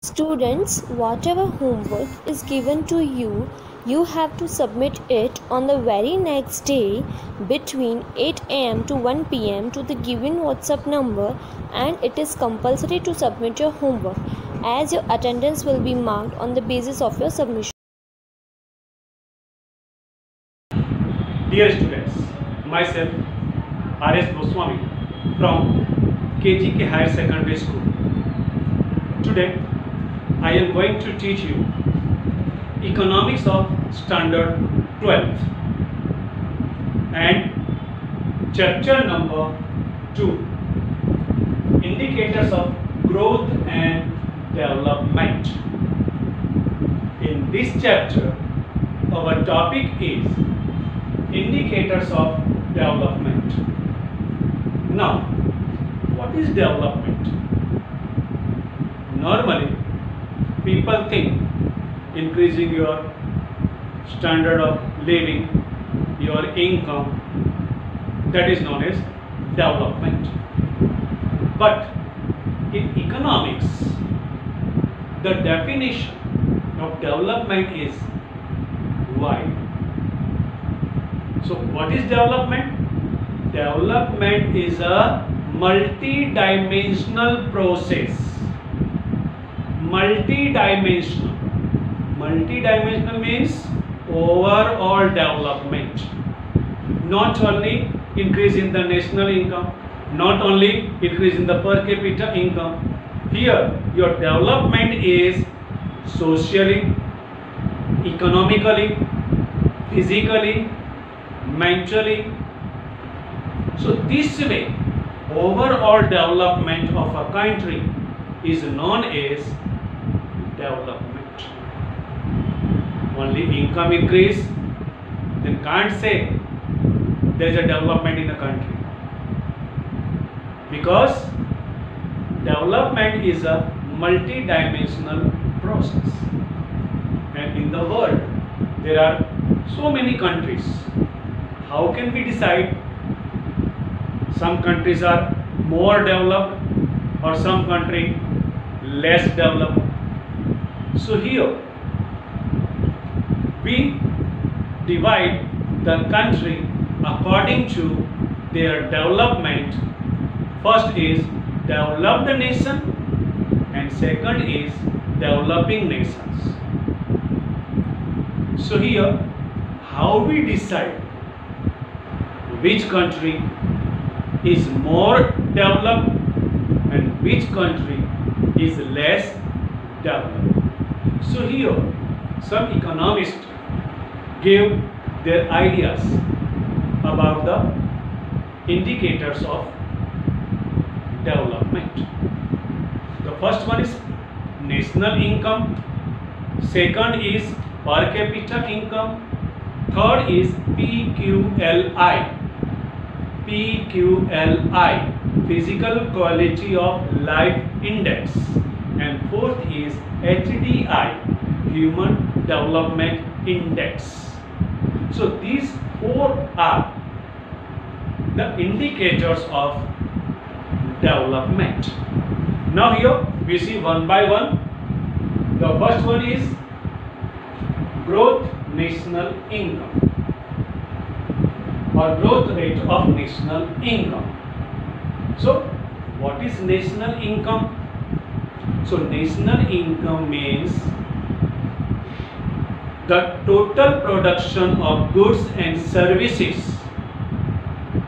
Students, whatever homework is given to you, you have to submit it on the very next day between 8 am to 1 pm to the given WhatsApp number, and it is compulsory to submit your homework as your attendance will be marked on the basis of your submission. Dear students, myself R.S. Goswami from KGK Higher Secondary School. Today I am going to teach you Economics of Standard 12 and chapter number 2, Indicators of Growth and Development. In this chapter, our topic is Indicators of Development. Now, what is development? Normally, people think increasing your standard of living, your income, that is known as development. But in economics, the definition of development is wide. So what is development? Development is a multi-dimensional process. Multi-dimensional means overall development. Not only increase in the national income, not only increase in the per capita income. Here your development is socially, economically, physically, mentally. So this way, overall development of a country is known as development. Only income increase, then can't say there is a development in a country, because development is a multi-dimensional process, and in the world there are so many countries. How can we decide some countries are more developed or some country less developed? So here we divide the country according to their development. First is developed nation and second is developing nations. So here how we decide which country is more developed and which country is less developed? So here some economists give their ideas about the indicators of development. The first one is national income, second is per capita income, third is PQLI, physical quality of life index, and fourth is HDI, human development index. So these four are the indicators of development. Now here we see one by one. The first one is growth national income or growth rate of national income. So what is national income? So national income means the total production of goods and services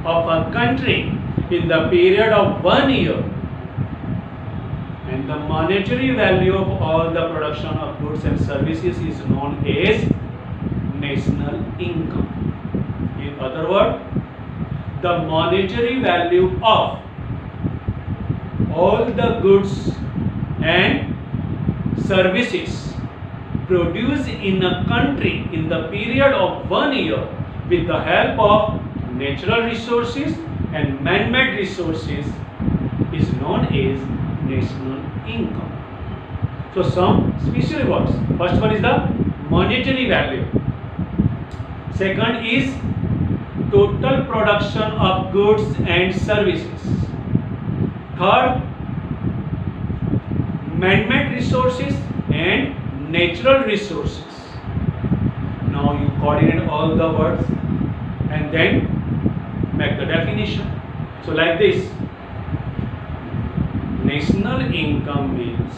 of a country in the period of 1 year, and the monetary value of all the production of goods and services is known as national income. In other words, the monetary value of all the goods and services produced in a country in the period of 1 year with the help of natural resources and man-made resources is known as national income. So some special words. First one is the monetary value. Second is total production of goods and services. Third, man-made resources and natural resources. Now you coordinate all the words and then make the definition. So like this, national income means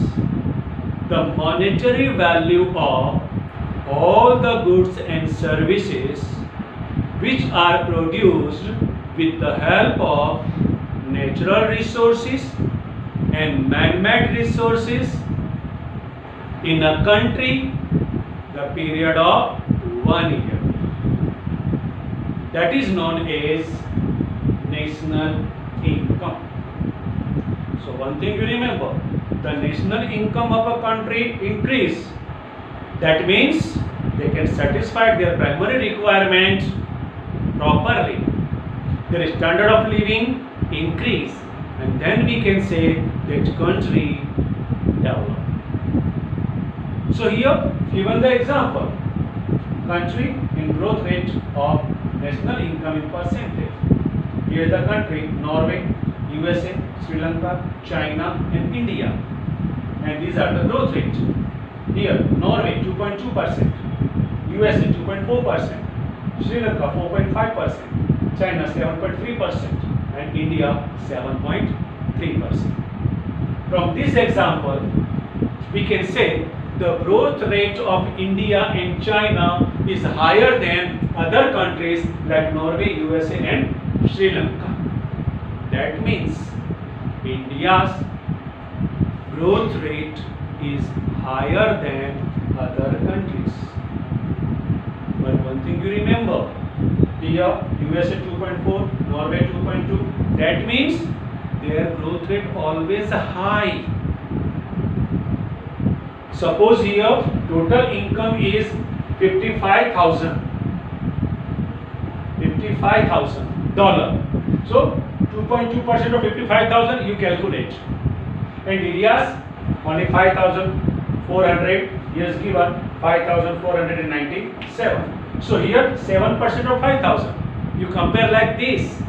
the monetary value of all the goods and services which are produced with the help of natural resources and man-made resources in a country the period of 1 year. That is known as national income. So one thing you remember, the national income of a country increase. That means they can satisfy their primary requirements properly. Their standard of living increase, and then we can say that country develop. So here given the example, country in growth rate of national income in percentage. Here is the country: Norway, USA, Sri Lanka, China and India, and these are the growth rate. Here Norway 2.2%, USA 2.4%, Sri Lanka 4.5%, China 7.3% and India 7.3%. From this example we can say the growth rate of India and China is higher than other countries like Norway, USA and Sri Lanka. That means India's growth rate is higher than other countries. But one thing you remember, here USA 2.4, Norway 2.2, that means their growth rate always high. Suppose here total income is $55,000. So 2.2% of 55,000 you calculate. And India's only 5,400 is given 5,497. So here 7% of 5,000. You compare like this.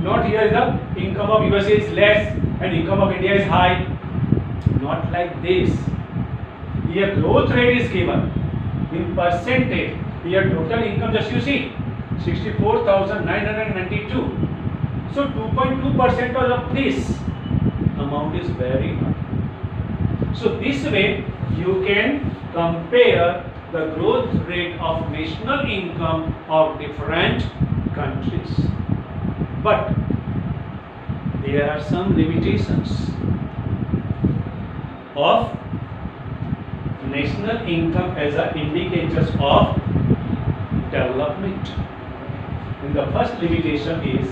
Not here the income of USA is less and income of India is high. Not like this. Here growth rate is given in percentage. Here total income, just you see, 64,992. So 2.2% of this amount is very high. So this way you can compare the growth rate of national income of different countries. But there are some limitations of national income as an indicators of development. And the first limitation is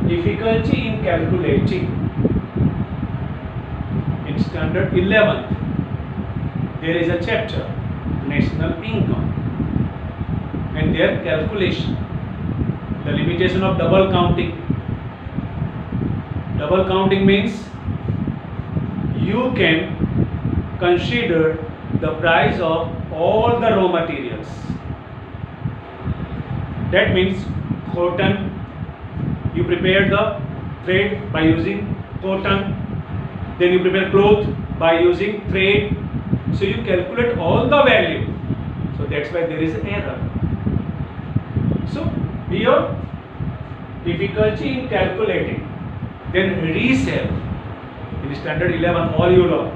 difficulty in calculating. In standard 11 there is a chapter national income and their calculation. The limitation of double counting. Double counting means you can consider the price of all the raw materials. That means cotton, you prepare the thread by using cotton, then you prepare cloth by using thread. So you calculate all the value. So that's why there is an error. So here difficulty in calculating. Then resale in standard 11 all you learn.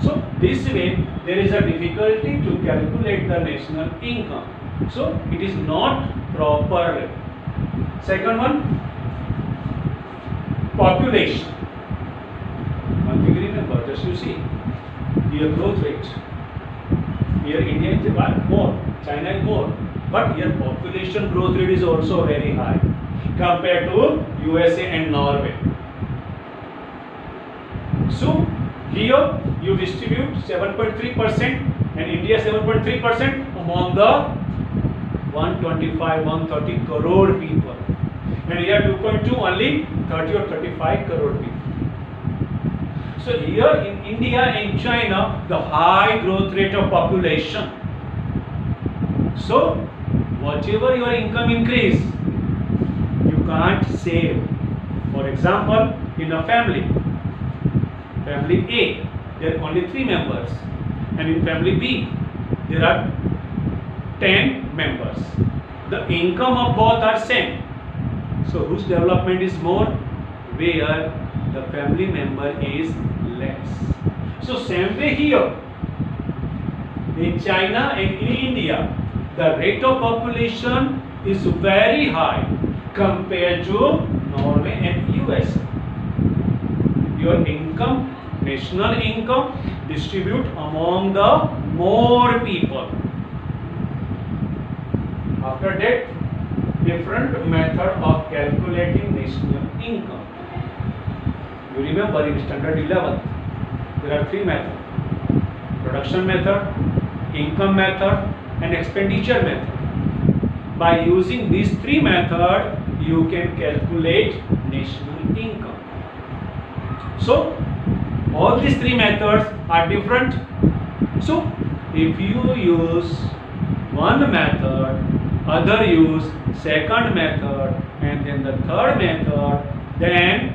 So this way there is a difficulty to calculate the national income. So it is not proper. Second one, population. One thing remember, just you see, here growth rate. Here India is more, China is more, but here population growth rate is also very high compared to USA and Norway. So here you distribute 7.3% and India 7.3% among the 125-130 crore people, and here 2.2 only 30 or 35 crore people. So here in India and China the high growth rate of population. So whatever your income increase, you can't save. For example, in a family family A, there are only 3 members, and in family B, there are 10 members. The income of both are same. So whose development is more? Where the family member is less. So same way here, in China and in India, the rate of population is very high compared to Norway and US. Your income, national income, distribute among the more people. After that, different method of calculating national income. You remember in standard 11, there are 3 methods: production method, income method, and expenditure method. By using these 3 methods, you can calculate national income. So, all these 3 methods are different. So, if you use one method, other use second method, and then the third method, then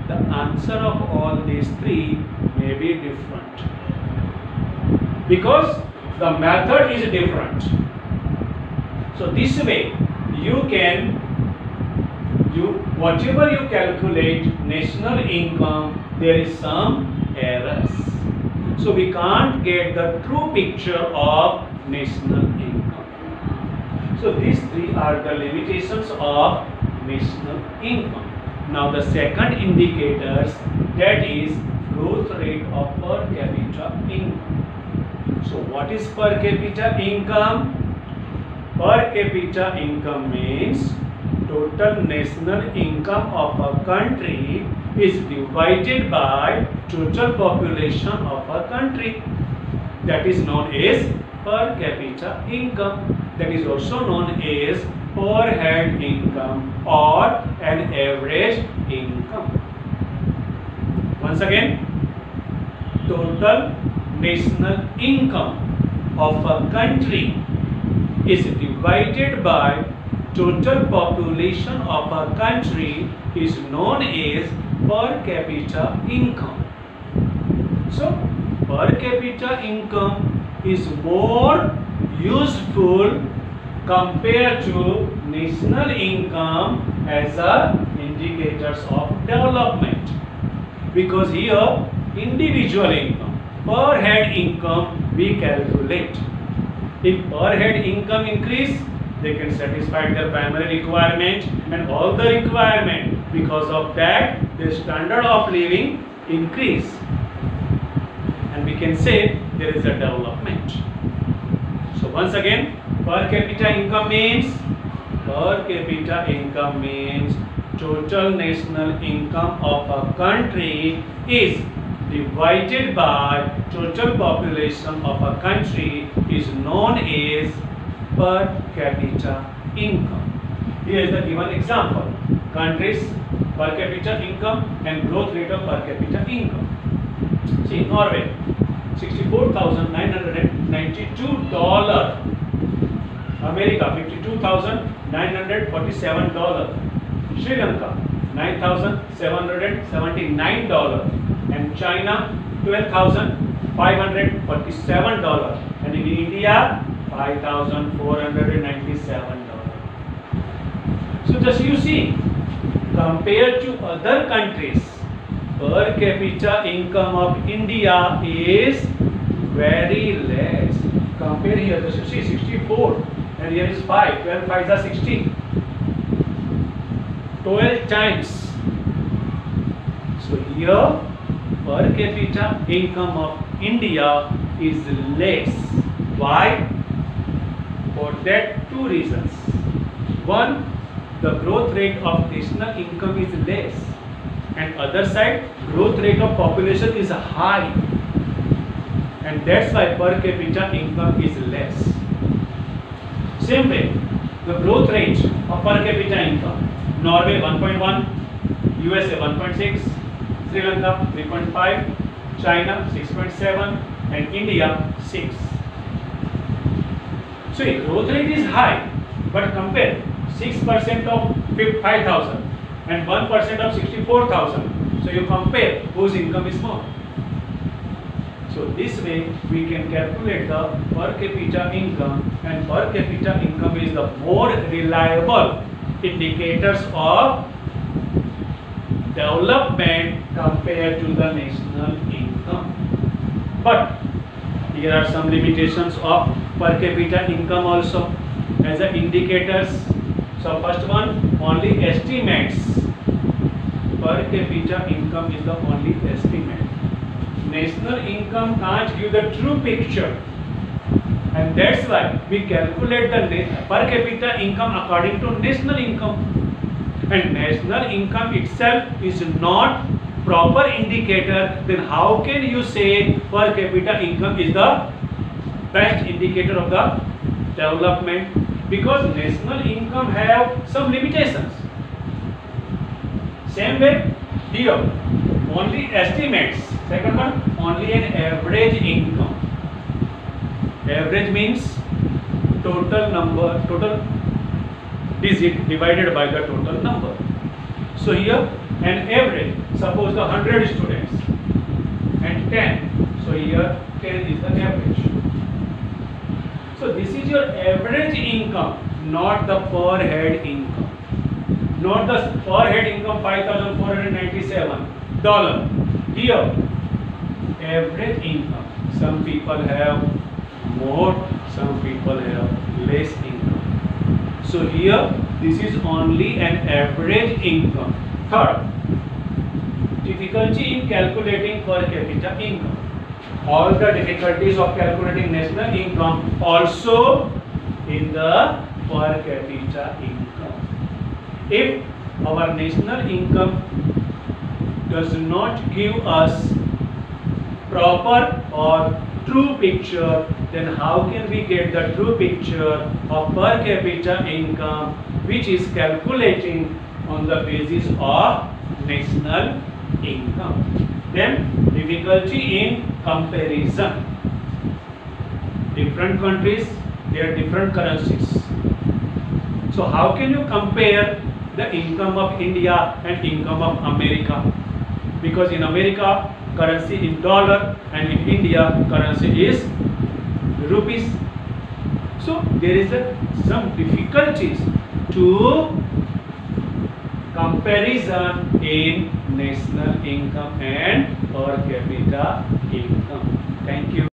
the answer of all these 3 may be different. Because the method is different. So this way you can whatever you calculate national income, there is some errors. So we can't get the true picture of national income. So these 3 are the limitations of national income. Now the second indicators, that is growth rate of per capita income. So what is per capita income? Per capita income means total national income of a country is divided by total population of a country. That is known as per capita income. That is also known as per head income or an average income. Once again, total national income of a country is divided by total population of a country is known as per capita income. So, per capita income is more useful compared to national income as a indicators of development, because here individual income, per head income we calculate. If per head income increase, they can satisfy their primary requirement and all the requirement. Because of that, the standard of living increase, and we can say there is a development. So once again, per capita income means total national income of a country is divided by total population of a country is known as per capita income. Here is the given example: countries per capita income and growth rate of per capita income. See, Norway, $64,992. America, $52,947. Sri Lanka, $9,779. And China, $12,547. And in India, $5,497. So just you see, compared to other countries, per capita income of India is very less. Compare here, just you see 64 and here is 5, 12 5s are 16. 12 times. So here per capita income of India is less. Why? For that 2 reasons. One, the growth rate of national income is less, and other side growth rate of population is high, and that's why per capita income is less. Same way, the growth rate of per capita income: Norway 1.1, USA 1.6, Sri Lanka 3.5, China 6.7, and India 6. So growth rate is high, but compare 6% of 5,000 and 1% of 64,000. So you compare whose income is more. So this way we can calculate the per capita income, and per capita income is the more reliable indicators of development compared to the national income. But here are some limitations of per capita income also as a indicators. So first one, only estimates. Per capita income is the only estimate. National income can't give the true picture, and that's why we calculate the per capita income according to national income. And national income itself is not proper indicator, then how can you say per capita income is the best indicator of the development? Because national income have some limitations. Same way here, only estimates. Second one, only an average income. Average means total number, total digit divided by the total number. So here an average, suppose the 100 students and 10, so here 10 is the average. So this is your average income, not the per head income. Not the per head income $5,497. Here average income. Some people have more, some people have less income. So here this is only an average income. Third, difficulty in calculating per capita income. All the difficulties of calculating national income also in the per capita income. If our national income does not give us proper or true picture, then how can we get the true picture of per capita income, which is calculating on the basis of national income? Then difficulty in comparison. Different countries, they are different currencies. So how can you compare the income of India and income of America? Because in America currency is dollar and in India currency is rupees. So there is some difficulties to comparison in national income and per capita income. Thank you.